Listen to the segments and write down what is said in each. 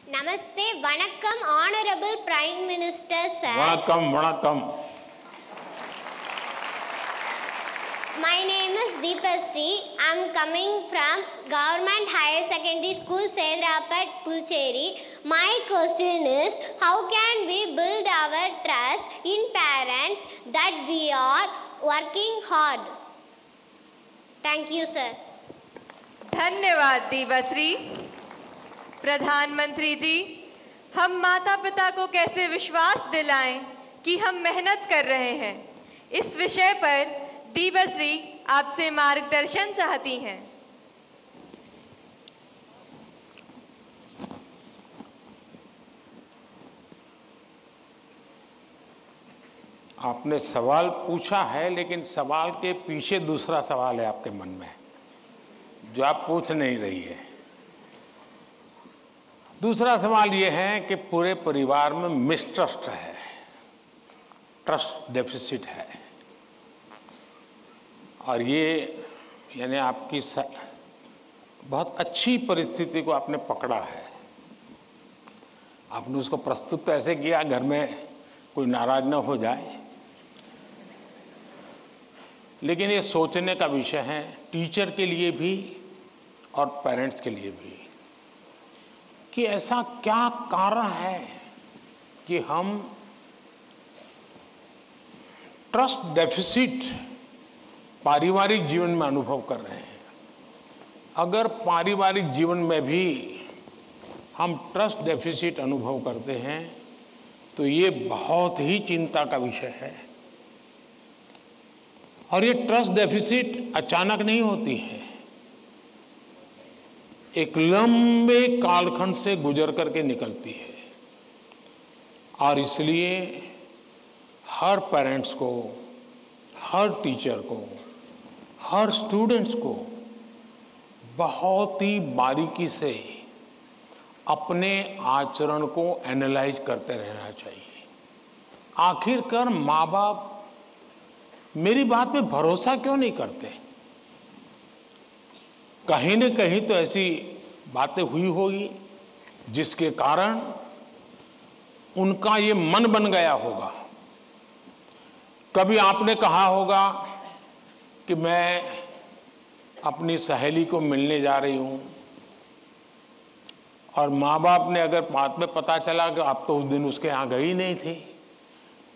Namaste, Vanakkam, Honorable Prime Minister, sir. Vanakkam, Vanakkam. My name is Deepasri. I am coming from Government Higher Secondary School, Sedrapat, Puducherry. My question is, how can we build our trust in parents that we are working hard? Thank you, sir. धन्यवाद दीपश्री। प्रधानमंत्री जी, हम माता पिता को कैसे विश्वास दिलाएं कि हम मेहनत कर रहे हैं, इस विषय पर दीपश्री आपसे मार्गदर्शन चाहती हैं। आपने सवाल पूछा है, लेकिन सवाल के पीछे दूसरा सवाल है आपके मन में, जो आप पूछ नहीं रही है। दूसरा सवाल यह है कि पूरे परिवार में मिसट्रस्ट है, ट्रस्ट डेफिसिट है, और ये यानी आपकी बहुत अच्छी परिस्थिति को आपने पकड़ा है। आपने उसको प्रस्तुत तो ऐसे किया घर में कोई नाराज न हो जाए, लेकिन ये सोचने का विषय है टीचर के लिए भी और पेरेंट्स के लिए भी कि ऐसा क्या कारण है कि हम ट्रस्ट डेफिसिट पारिवारिक जीवन में अनुभव कर रहे हैं। अगर पारिवारिक जीवन में भी हम ट्रस्ट डेफिसिट अनुभव करते हैं तो ये बहुत ही चिंता का विषय है। और ये ट्रस्ट डेफिसिट अचानक नहीं होती है, एक लंबे कालखंड से गुजर करके निकलती है। और इसलिए हर पेरेंट्स को, हर टीचर को, हर स्टूडेंट्स को बहुत ही बारीकी से अपने आचरण को एनालाइज करते रहना चाहिए। आखिरकार माँ बाप मेरी बात पे भरोसा क्यों नहीं करते? कहीं न कहीं तो ऐसी बातें हुई होगी जिसके कारण उनका ये मन बन गया होगा। कभी आपने कहा होगा कि मैं अपनी सहेली को मिलने जा रही हूं, और माँ बाप ने अगर बाद में पता चला कि आप तो उस दिन उसके यहां गई नहीं थी,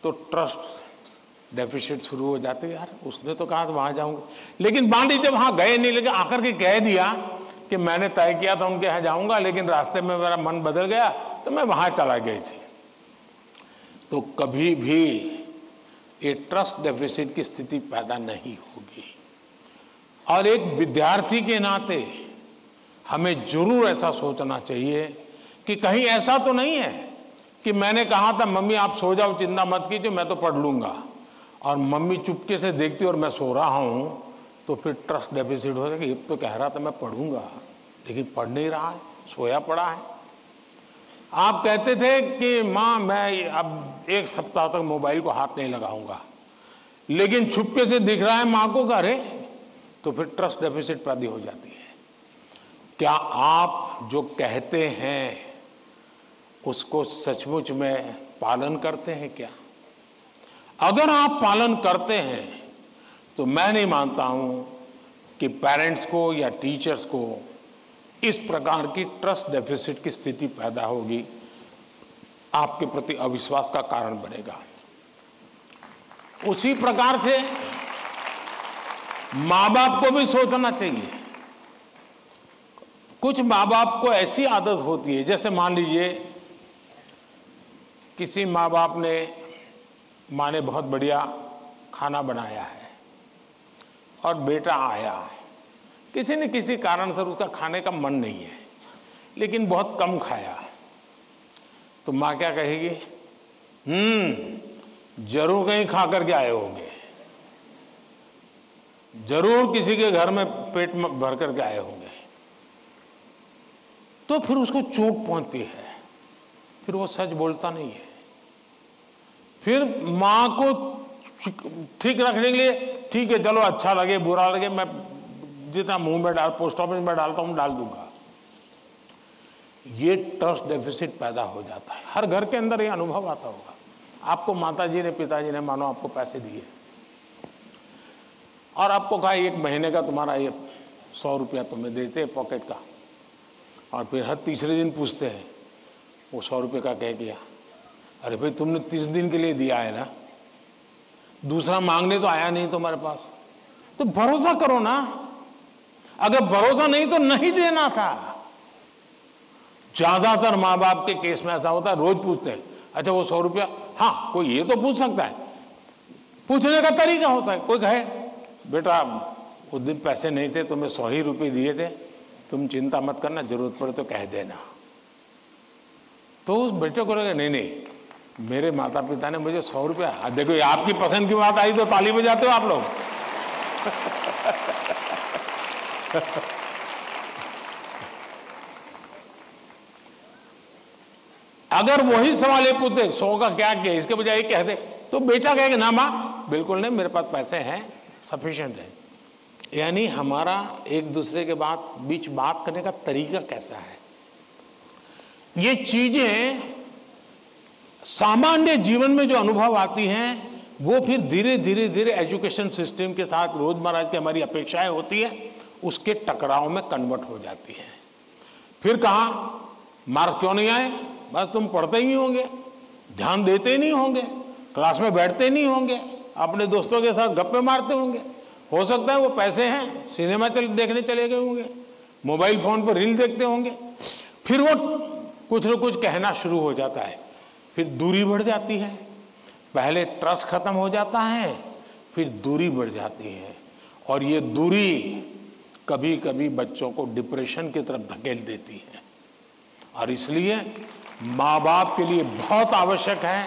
तो ट्रस्ट डेफिसिट शुरू हो जाते। यार उसने तो कहा था वहां जाऊंगा, लेकिन मान लीजिए वहां गए नहीं, लेकिन आकर के कह दिया कि मैंने तय किया था उनके यहां जाऊंगा, लेकिन रास्ते में मेरा मन बदल गया तो मैं वहां चला गई थी। तो कभी भी ये ट्रस्ट डेफिसिट की स्थिति पैदा नहीं होगी। और एक विद्यार्थी के नाते हमें जरूर ऐसा सोचना चाहिए कि कहीं ऐसा तो नहीं है कि मैंने कहा था मम्मी आप सो जाओ, चिंता मत कीजिए, मैं तो पढ़ लूंगा, और मम्मी चुपके से देखती और मैं सो रहा हूं, तो फिर ट्रस्ट डेफिसिट हो जाएगा। ये तो कह रहा था मैं पढ़ूंगा, लेकिन पढ़ नहीं रहा है, सोया पड़ा है। आप कहते थे कि मां मैं अब एक सप्ताह तक मोबाइल को हाथ नहीं लगाऊंगा, लेकिन चुपके से दिख रहा है मां को करे, तो फिर ट्रस्ट डेफिसिट पैदा हो जाती है। क्या आप जो कहते हैं उसको सचमुच में पालन करते हैं क्या? अगर आप पालन करते हैं तो मैं नहीं मानता हूं कि पेरेंट्स को या टीचर्स को इस प्रकार की ट्रस्ट डेफिसिट की स्थिति पैदा होगी, आपके प्रति अविश्वास का कारण बनेगा। उसी प्रकार से मां बाप को भी सोचना चाहिए। कुछ मां बाप को ऐसी आदत होती है, जैसे मान लीजिए किसी मां ने बहुत बढ़िया खाना बनाया है और बेटा आया है, किसी न किसी कारण से उसका खाने का मन नहीं है, लेकिन बहुत कम खाया, तो मां क्या कहेगी? जरूर कहीं खा करके आए होंगे, जरूर किसी के घर में पेट में भर करके आए होंगे। तो फिर उसको चोट पहुंचती है, फिर वो सच बोलता नहीं है। फिर मां को ठीक रखने के लिए ठीक है चलो अच्छा लगे बुरा लगे मैं जितना मुंह में पोस्ट ऑफिस में डालता हूं डाल दूंगा, ये ट्रस्ट डेफिसिट पैदा हो जाता है। हर घर के अंदर ये अनुभव आता होगा। आपको माताजी ने, पिताजी ने मानो आपको पैसे दिए और आपको कहा 1 महीने का तुम्हारा ये 100 रुपया तुम्हें देते हैं पॉकेट का, और फिर हर तीसरे दिन पूछते हैं वो 100 रुपये का कह दिया। अरे भाई तुमने 30 दिन के लिए दिया है ना, दूसरा मांगने तो आया नहीं तुम्हारे पास, तो भरोसा करो ना। अगर भरोसा नहीं तो नहीं देना था। ज्यादातर मां बाप के केस में ऐसा होता है, रोज पूछते हैं अच्छा वो 100 रुपया, हाँ कोई ये तो पूछ सकता है, पूछने का तरीका हो सकता है। कोई कहे बेटा उस दिन पैसे नहीं थे, तुम्हें 100 ही रुपये दिए थे, तुम चिंता मत करना, जरूरत पड़े तो कह देना। तो उस बेटे को लगे नहीं नहीं मेरे माता पिता ने मुझे 100 रुपया, देखो ये आपकी पसंद की बात आई तो ताली बजाते हो आप लोग। अगर वही सवाल ये पूछते 100 का क्या किया, इसके बजाय ये कहते तो बेटा कहेगा ना मां बिल्कुल नहीं, मेरे पास पैसे हैं, सफिशिएंट है। यानी हमारा एक दूसरे के बीच बात करने का तरीका कैसा है, ये चीजें सामान्य जीवन में जो अनुभव आती हैं वो फिर धीरे धीरे धीरे एजुकेशन सिस्टम के साथ रोजमर्रा की हमारी अपेक्षाएं होती है, उसके टकराव में कन्वर्ट हो जाती है। फिर कहा मार्क्स क्यों नहीं आए, बस तुम पढ़ते ही होंगे, ध्यान देते ही नहीं होंगे, क्लास में बैठते नहीं होंगे, अपने दोस्तों के साथ गप्पे मारते होंगे, हो सकता है वो पैसे हैं सिनेमा देखने चले गए होंगे, मोबाइल फोन पर रील देखते होंगे। फिर वो कुछ न कुछ कहना शुरू हो जाता है, फिर दूरी बढ़ जाती है। पहले ट्रस्ट खत्म हो जाता है, फिर दूरी बढ़ जाती है, और ये दूरी कभी कभी बच्चों को डिप्रेशन की तरफ धकेल देती है। और इसलिए मां बाप के लिए बहुत आवश्यक है,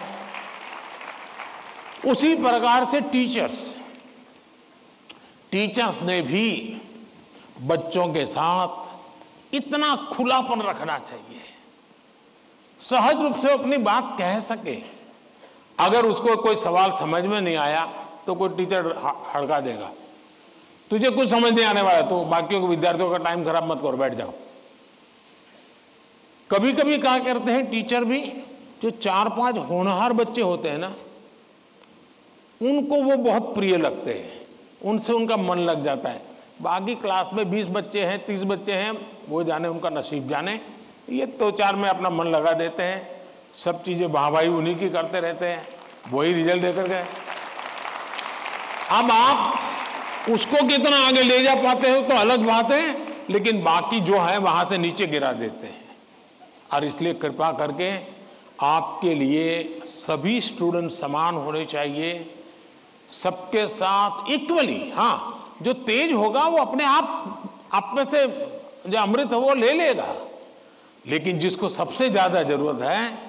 उसी प्रकार से टीचर्स ने भी बच्चों के साथ इतना खुलापन रखना चाहिए, सहज रूप से अपनी बात कह सके। अगर उसको कोई सवाल समझ में नहीं आया तो कोई टीचर हड़का देगा, तुझे कुछ समझ नहीं आने वाला तो बाकियों को विद्यार्थियों का टाइम खराब मत करो, बैठ जाओ। कभी कभी क्या करते हैं टीचर भी, जो 4-5 होनहार बच्चे होते हैं ना, उनको वो बहुत प्रिय लगते हैं, उनसे उनका मन लग जाता है। बाकी क्लास में 20 बच्चे हैं, 30 बच्चे हैं, वो जाने उनका नसीब जाने, ये 2-4 में अपना मन लगा देते हैं, सब चीजें वाहवाही उन्हीं की करते रहते हैं, वही रिजल्ट देकर गए। अब आप उसको कितना आगे ले जा पाते हो तो अलग बात है, लेकिन बाकी जो है वहां से नीचे गिरा देते हैं। और इसलिए कृपा करके आपके लिए सभी स्टूडेंट समान होने चाहिए, सबके साथ इक्वली। हाँ, जो तेज होगा वो अपने आप में से जो अमृत है वो ले लेगा, लेकिन जिसको सबसे ज्यादा जरूरत है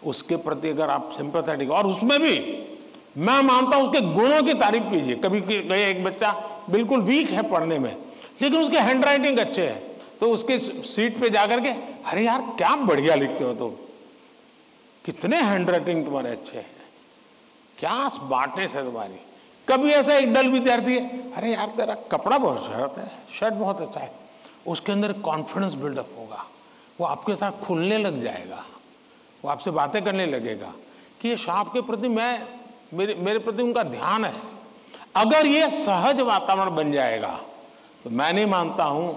उसके प्रति अगर आप सिंपैथेटिक, और उसमें भी मैं मानता हूं उसके गुणों की तारीफ कीजिए। कभी एक बच्चा बिल्कुल वीक है पढ़ने में, लेकिन उसके हैंड राइटिंग अच्छे है, तो उसके सीट पे जाकर के अरे यार क्या बढ़िया लिखते हो तुम, कितने हैंड राइटिंग तुम्हारे अच्छे हैं, क्या स्मार्टनेस है तुम्हारी। कभी ऐसा एक डल विद्यार्थी है, अरे यार तेरा कपड़ा बहुत शर्ट बहुत अच्छा है, उसके अंदर कॉन्फिडेंस बिल्डअप होगा, वो आपके साथ खुलने लग जाएगा, वो आपसे बातें करने लगेगा कि ये साहब के प्रति मेरे प्रति उनका ध्यान है। अगर ये सहज वातावरण बन जाएगा तो मैं नहीं मानता हूं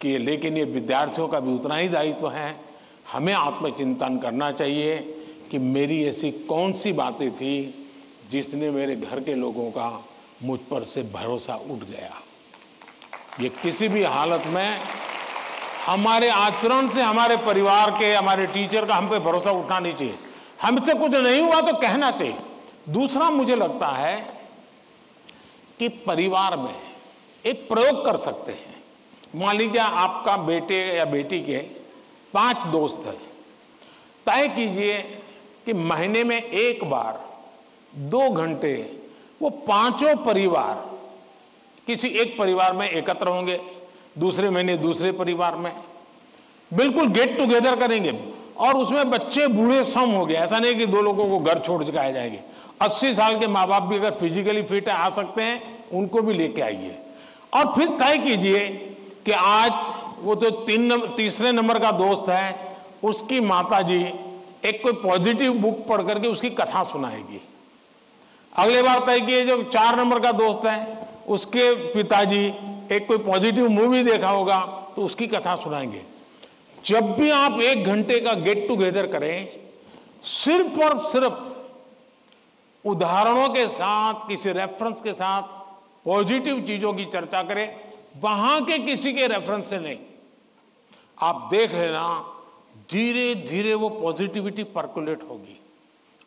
कि, लेकिन ये विद्यार्थियों का भी उतना ही दायित्व है, हमें आत्मचिंतन करना चाहिए कि मेरी ऐसी कौन सी बातें थी जिसने मेरे घर के लोगों का मुझ पर से भरोसा उठ गया। ये किसी भी हालत में हमारे आचरण से हमारे परिवार के, हमारे टीचर का हम पे भरोसा उठना नहीं चाहिए। हमसे कुछ नहीं हुआ तो कहना चाहिए। दूसरा मुझे लगता है कि परिवार में एक प्रयोग कर सकते हैं। मान लीजिए आपका बेटे या बेटी के 5 दोस्त हैं, तय कीजिए कि महीने में एक बार 2 घंटे वो 5 परिवार किसी एक परिवार में एकत्र होंगे, दूसरे महीने दूसरे परिवार में बिल्कुल गेट टुगेदर करेंगे, और उसमें बच्चे बूढ़े सम हो गए। ऐसा नहीं कि 2 लोगों को घर छोड़ के आए जाएंगे। 80 साल के माँ बाप भी अगर फिजिकली फिट है आ सकते हैं, उनको भी लेके आइए। और फिर तय कीजिए कि आज वो तो तीसरे नंबर का दोस्त है, उसकी माताजी एक कोई पॉजिटिव बुक पढ़ करके उसकी कथा सुनाएगी। अगले बार तय किए जो 4 नंबर का दोस्त है उसके पिताजी एक कोई पॉजिटिव मूवी देखा होगा तो उसकी कथा सुनाएंगे। जब भी आप 1 घंटे का गेट टुगेदर करें, सिर्फ और सिर्फ उदाहरणों के साथ, किसी रेफरेंस के साथ पॉजिटिव चीजों की चर्चा करें, वहां के किसी के रेफरेंस से नहीं। आप देख लेना, धीरे धीरे वो पॉजिटिविटी पर्कुलेट होगी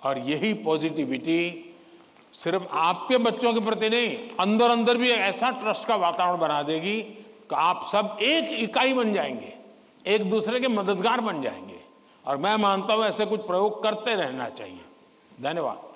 और यही पॉजिटिविटी सिर्फ आपके बच्चों के प्रति नहीं, अंदर अंदर भी ऐसा ट्रस्ट का वातावरण बना देगी कि आप सब एक इकाई बन जाएंगे, एक दूसरे के मददगार बन जाएंगे। और मैं मानता हूं ऐसे कुछ प्रयोग करते रहना चाहिए। धन्यवाद।